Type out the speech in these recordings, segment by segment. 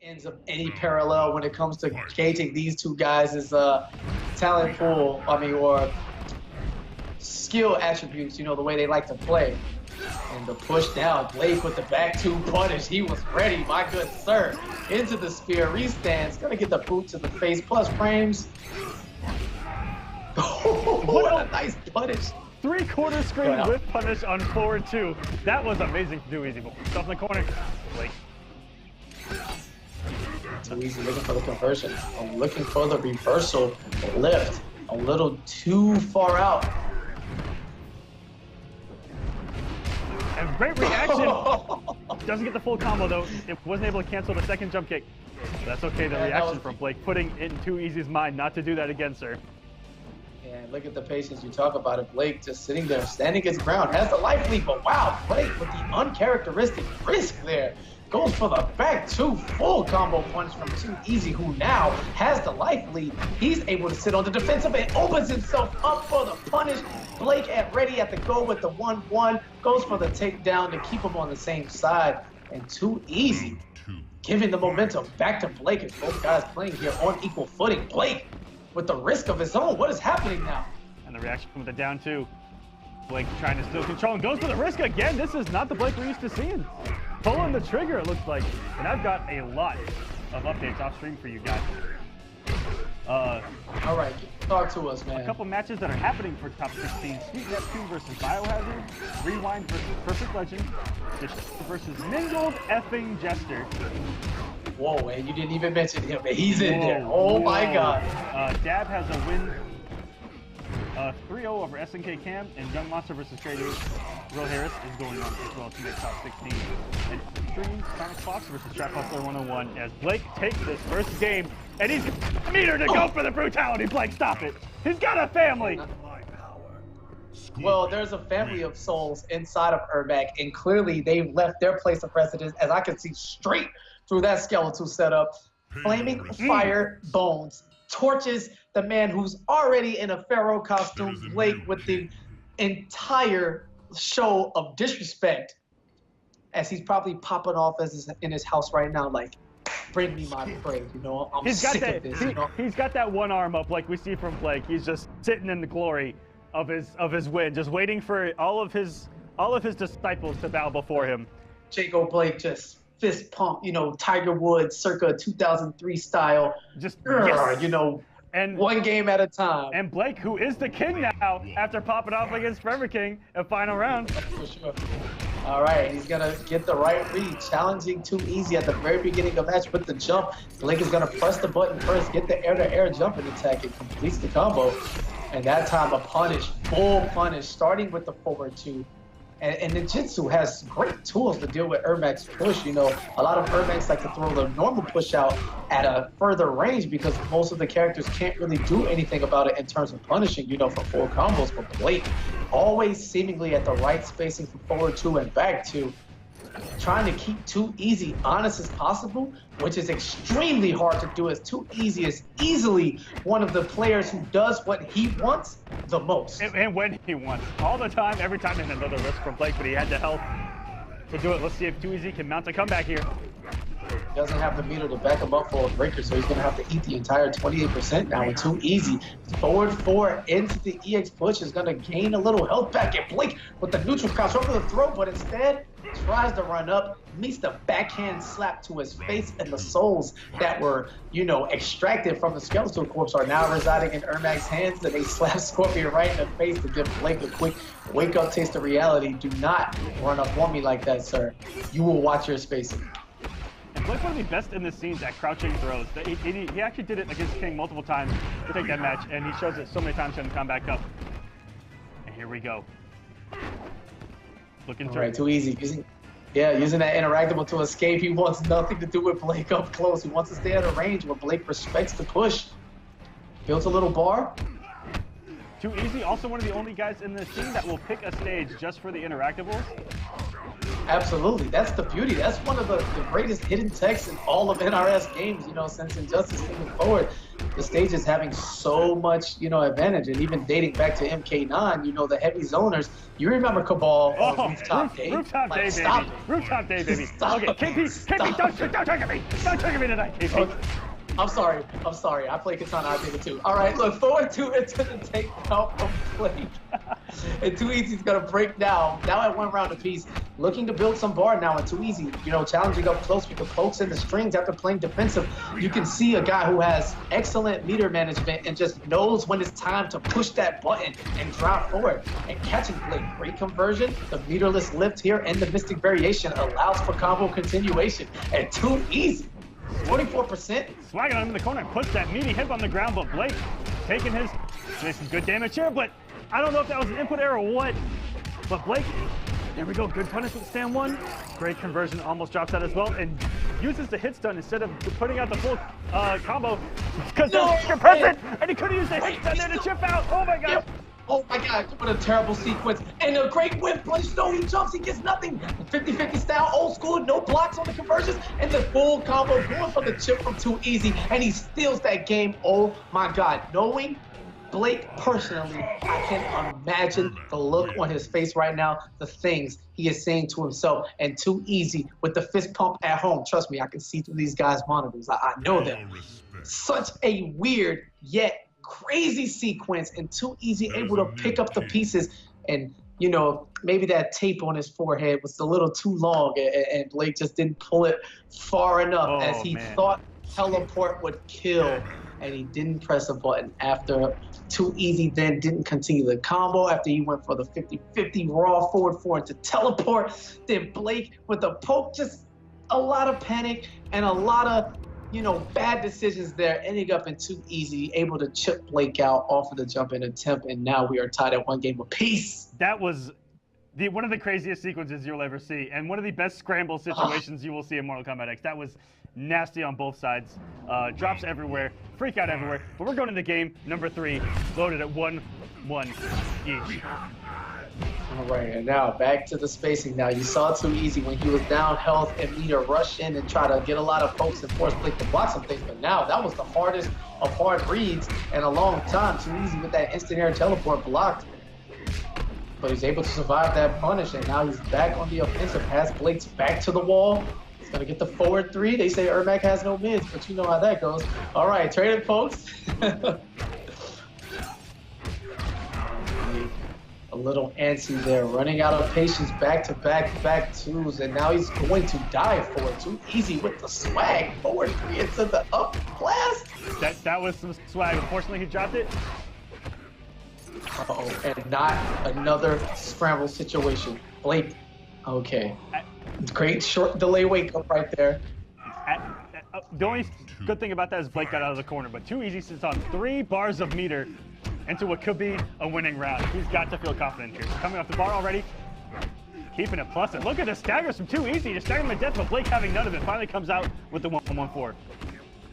ends of any parallel when it comes to gauging these two guys' talent pool, or skill attributes, the way they like to play. And the push down, Blake with the back two punish. He was ready, my good sir. Into the spear, restands, gonna get the boot to the face, plus frames. What a nice punish. 3/4 screen whip punish on forward two. That was amazing to do easy. Stuff in the corner. Blake. Too easy, looking for the conversion. I'm looking for the reversal lift. A little too far out. And great reaction. Doesn't get the full combo though. It wasn't able to cancel the second jump kick. But that's okay, the reaction from Blake, putting it in Too Easy's mind not to do that again, sir. Yeah, look at the patience you talk about it. Blake just sitting there, standing his ground, has the life lead, but wow, Blake with the uncharacteristic risk there. Goes for the back two full combo punch from Too Easy, who now has the life lead. He's able to sit on the defensive and opens himself up for the punish. Blake ready at the go with the 1-1. Goes for the takedown to keep him on the same side. And Too Easy giving the momentum back to Blake as both guys playing here on equal footing. Blake with the risk of his own. What is happening now? And the reaction with the down two. Blake trying to still control and goes for the risk again. This is not the Blake we're used to seeing. Pulling the trigger, it looks like. And I've got a lot of updates off stream for you guys. All right, talk to us, man. A couple matches that are happening for top 16. Sweet Neptune versus Biohazard. Rewind versus Perfect Legend. Versus Mingled Effing Jester. Whoa, and you didn't even mention him, but he's in there. Oh my God. Dab has a win 3-0 over SNK Cam, and YungMonster versus Tweedy. Will Harris is going on as well to make top 16. And stream SonicFox versus Trap Hustler 101 as Blake takes this first game, and he's got a meter to go for the brutality. Blake, stop it. He's got a family. Well, there's a family of souls inside of Ermac, and clearly they've left their place of residence, as I can see straight through that skeletal setup. Flaming fire bones. Torches the man who's already in a pharaoh costume, Blake, with the entire show of disrespect, as he's probably popping off in his house right now, like, bring me my prey, I'm sick of this, He's got that one arm up like we see from Blake. He's just sitting in the glory of his win, just waiting for all of his disciples to bow before him. JagoBlake just fist pump, Tiger Woods circa 2003 style. Just and one game at a time. And Blake, who is the king now, after popping off against Forever King in final round. For sure. All right, he's gonna get the right read, challenging Too Easy at the very beginning of the match with the jump. Blake is gonna press the button first, get the air-to-air jumping attack, and completes the combo. And that time a punish, full punish, starting with the forward two. And Ninjutsu has great tools to deal with Ermac's push. A lot of Ermacs like to throw the normal push out at a further range because most of the characters can't really do anything about it in terms of punishing, for full combos. But Blake, always seemingly at the right spacing for forward two and back two, trying to keep Too Easy honest as possible, which is extremely hard to do, as Too Easy is easily one of the players who does what he wants the most. And when he wants. All the time, every time, and another risk from Blake, but he had the health to do it. Let's see if Too Easy can mount a comeback here. He doesn't have the meter to back him up for a breaker, so he's going to have to eat the entire 28% now. And Too Easy, forward four into the EX push, is going to gain a little health back. And Blake with the neutral crouch over the throat, but instead tries to run up, meets the backhand slap to his face, and the souls that were, extracted from the skeletal corpse are now residing in Ermac's hands, and they slap Scorpion right in the face to give Blake a quick wake-up taste of reality. Do not run up on me like that, sir. You will watch your spacing. And Blake's one of the best in the scenes at crouching throws. He actually did it against King multiple times to take that match, and he shows it so many times in the Kombat Cup. And here we go. Looking All right, Too Easy. Using that interactable to escape. He wants nothing to do with Blake up close. He wants to stay at a range where Blake respects the push. Builds a little bar. Too Easy, also one of the only guys in the scene that will pick a stage just for the interactables. Absolutely, that's the beauty. That's one of the greatest hidden techs in all of NRS games, you know, since Injustice moving forward. The stage is having so much, you know, advantage, and even dating back to MK9, you know, the heavy zoners. You remember Cabal on Rooftop Day? Rooftop Day, baby. Stop. Rooftop Day, baby. Stop. Okay, KP, don't trigger me. Don't trigger me tonight, KP. Okay. I'm sorry. I play Katana, I did it too. All right, look, forward to it to the takedown from Blake. And Too Easy's gonna break down. Now at 1 round apiece, looking to build some bar now. And Too Easy, you know, challenging up close with the pokes and the strings after playing defensive. You can see a guy who has excellent meter management and just knows when it's time to push that button and drive forward. And catching Blake, great conversion. The meterless lift here and the Mystic Variation allows for combo continuation. And Too Easy, 44%. Swagging on him in the corner, puts that meaty hip on the ground, but Blake taking doing some good damage here, but I don't know if that was an input error or what. But Blake, there we go, good punish with stand 1. Great conversion, almost drops that as well, and uses the hit stun instead of putting out the full combo because they're present, and he could have used the hit stun there to chip out. Oh my god. Oh my god, what a terrible sequence. And a great whip punch. No, he jumps, he gets nothing. 50-50 style, old school, no blocks on the conversions, and the full combo going for the chip from Too Easy, and he steals that game. Oh my god. Knowing Blake personally, I can imagine the look on his face right now, the things he is saying to himself, and Too Easy with the fist pump at home. Trust me, I can see through these guys' monitors. I know them. Such a weird yet crazy sequence, and Too Easy able to pick up the pieces, and you know, maybe that tape on his forehead was a little too long, and Blake just didn't pull it far enough as he thought teleport would kill, and he didn't press a button. After Too Easy then didn't continue the combo after he went for the 50-50 raw forward to teleport. Then Blake with a poke, just a lot of panic and a lot of, you know, bad decisions there, ending up in Too Easy, able to chip Blake out off of the jump in attempt, and now we are tied at 1 game apiece. That was one of the craziest sequences you'll ever see, and one of the best scramble situations you will see in Mortal Kombat X. That was nasty on both sides. Drops everywhere, freak out everywhere. But we're going into game number 3, loaded at 1-1 each. All right, and now back to the spacing. Now you saw Too Easy when he was down health and meter rush in and try to get a lot of folks and force Blake to block some things, but now that was the hardest of hard reads in a long time. Too Easy with that instant air teleport blocked, but he's able to survive that punish, and now he's back on the offensive. Has Blake's back to the wall. He's gonna get the forward 3. They say Ermac has no mids, but you know how that goes. All right, traded folks. A little antsy there, running out of patience, back-to-back twos, and now he's going to die for it. Too Easy with the swag, forward 3 into the up blast. That was some swag. Unfortunately, he dropped it. Uh-oh, and not another scramble situation. Blake, okay. Great short delay wake up right there. The only good thing about that is Blake got out of the corner, but Too Easy sits on 3 bars of meter into what could be a winning round. He's got to feel confident here. Coming off the bar already, keeping it plus. And look at the staggers from Too Easy to stagger him to death, but Blake having none of it finally comes out with the 1-1-4.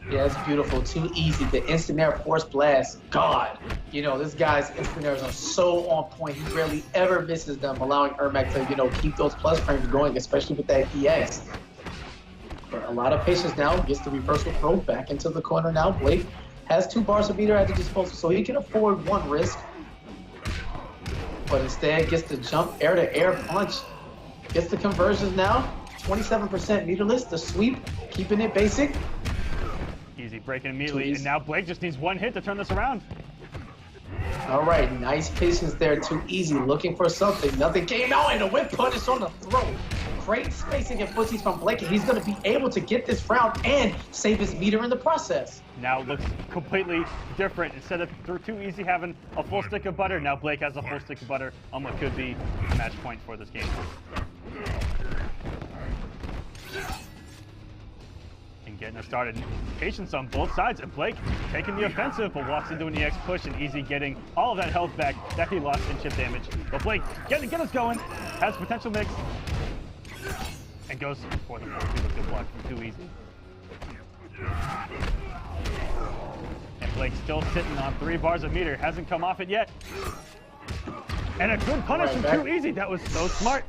Yeah, it's beautiful. Too Easy. The instant air force blast. God, you know, this guy's instant airs are so on point. He barely ever misses them, allowing Ermac to, you know, keep those plus frames going, especially with that EX. But a lot of patience now. Gets the reversal throw back into the corner now. Blake has 2 bars of meter at the disposal, so he can afford 1 risk. But instead gets the jump air-to-air punch. Gets the conversions now. 27% meterless. The sweep, keeping it basic. Easy breaking immediately, and now Blake just needs 1 hit to turn this around. All right, nice patience there. Too Easy, looking for something. Nothing came out, and a whip punish on the throat. Great spacing and footsies from Blake, and he's going to be able to get this round and save his meter in the process. Now it looks completely different. Instead of Too Easy having a full stick of butter, now Blake has a full stick of butter on what could be a match point for this game. And getting us started. Patience on both sides, and Blake taking the offensive, but walks into an EX push, and Easy getting all of that health back that he lost in chip damage. But Blake, get us going, has potential mix, and goes for the 4-2 good block from Too Easy. And Blake still sitting on 3 bars of meter, hasn't come off it yet. And a good punish from Too Easy. That was so smart.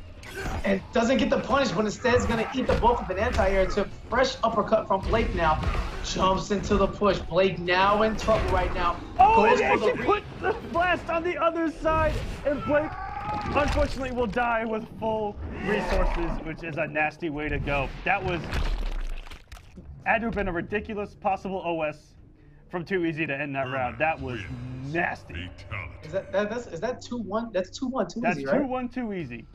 And doesn't get the punish, but instead is going to eat the bulk of an anti-air to fresh uppercut from Blake now. Jumps into the push. Blake now in trouble right now. Oh, and actually put the blast on the other side. And Blake, unfortunately, will die with full resources, which is a nasty way to go. That was... had to have been a ridiculous possible OS from Too Easy to end that round. That was nasty. Is that 2-1? That's 2-1 Too Easy, right? That's 2-1 Too Easy.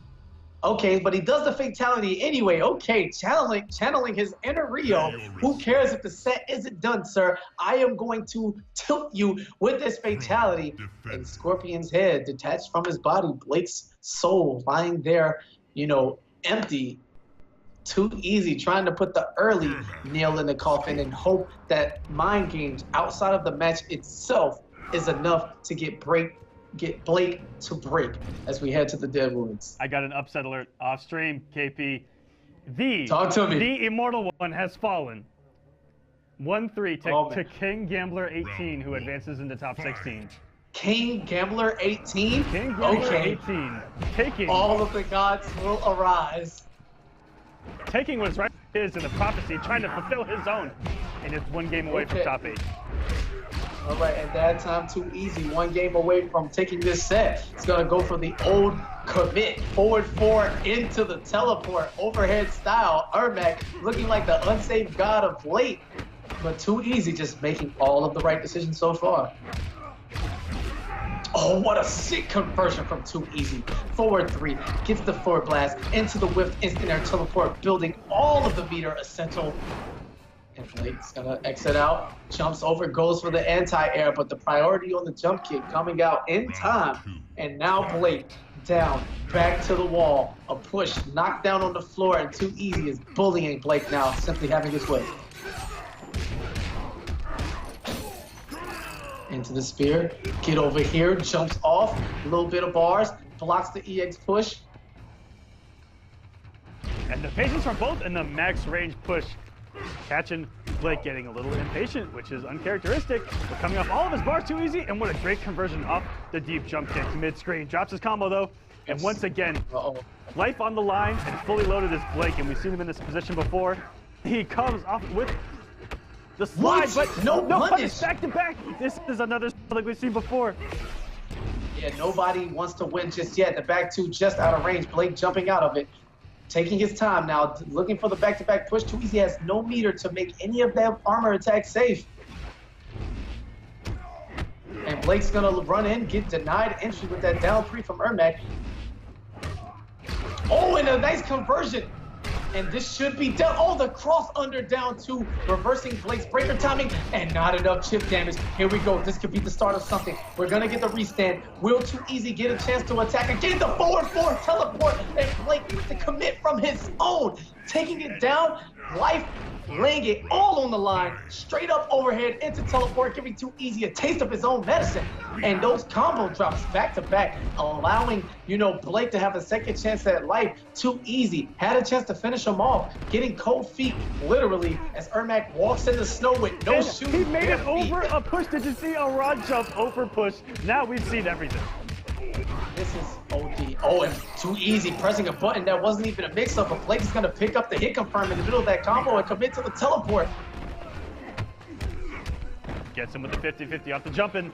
Okay, but he does the fatality anyway. Okay, channeling his inner Rio. Who cares if the set isn't done, sir? I am going to tilt you with this fatality. And Scorpion's head detached from his body. Blake's soul lying there, you know, empty. Too Easy trying to put the early nail in the coffin and hope that mind games outside of the match itself is enough to get Blake to break as we head to the Deadwoods. I got an upset alert off stream, KP. Talk to me. The immortal one has fallen. 1-3 to King Gambler 18, who advances into top 16. King Gambler 18? King Gambler 18. Taking. All of the gods will arise. Taking what's right is in the prophecy, trying to fulfill his own. And it's one game away from top 8. All right, and that time Too Easy, one game away from taking this set. It's gonna go for the old commit, forward 4 into the teleport, overhead style. Ermac looking like the unsaved god of late, but Too Easy just making all of the right decisions so far. Oh, what a sick conversion from Too Easy. Forward 3, gets the forward blast into the whiff instant air teleport, building all of the meter essential. And Blake's gonna exit out, jumps over, goes for the anti-air, but the priority on the jump kick coming out in time. And now Blake down, back to the wall, a push, knocked down on the floor, and Too Easy is bullying Blake now, simply having his way. Into the spear, get over here, jumps off, a little bit of bars, blocks the EX push. And the patience from both and the max range push. Catching Blake getting a little impatient, which is uncharacteristic, but coming off all of his bars Too Easy, and what a great conversion off the deep jump kick mid-screen. Drops his combo though, and once again, life on the line and fully loaded as Blake, and we've seen him in this position before. He comes off with the slide, but no punish back to back. This is another like we've seen before. Yeah, nobody wants to win just yet. The back two just out of range. Blake jumping out of it. Taking his time now, looking for the back-to-back push. Too Easy has no meter to make any of that armor attack safe. And Blake's gonna run in, get denied entry with that down 3 from Ermac. Oh, and a nice conversion. And this should be done. Oh, the cross under down 2, reversing Blake's breaker timing, and not enough chip damage. Here we go. This could be the start of something. We're gonna get the restand. Will Too Easy get a chance to attack again? The forward 4 teleport, and Blake with the commit from his own, taking it down. Life laying it all on the line, straight up overhead into teleport, giving Too Easy a taste of his own medicine. And those combo drops back to back, allowing, you know, Blake to have a second chance at life. Too Easy had a chance to finish him off, getting cold feet, literally, as Ermac walks in the snow with no shoes. He made it over a push. Did you see a rod jump over push? Now we've seen everything. This is OD. Oh, and Too Easy pressing a button that wasn't even a mix-up, but Blake is going to pick up the hit confirm in the middle of that combo and commit to the teleport. Gets him with the 50-50 off the jumping.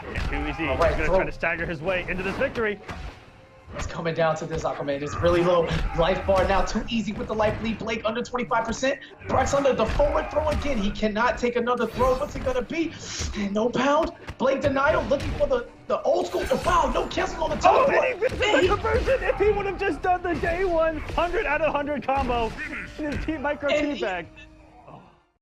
And Too Easy. All right, He's going to try to stagger his way into this victory. It's coming down to this, Aquaman. It's really low. Life bar now. Too Easy with the life lead. Blake under 25%. Bryce under the forward throw again. He cannot take another throw. What's it going to be? And no pound. Blake denial looking for the old school. Wow, no cancel on the teleport. Oh, and he missed the conversion. If he would have just done the day 100 out of 100 combo in his team micro teabag.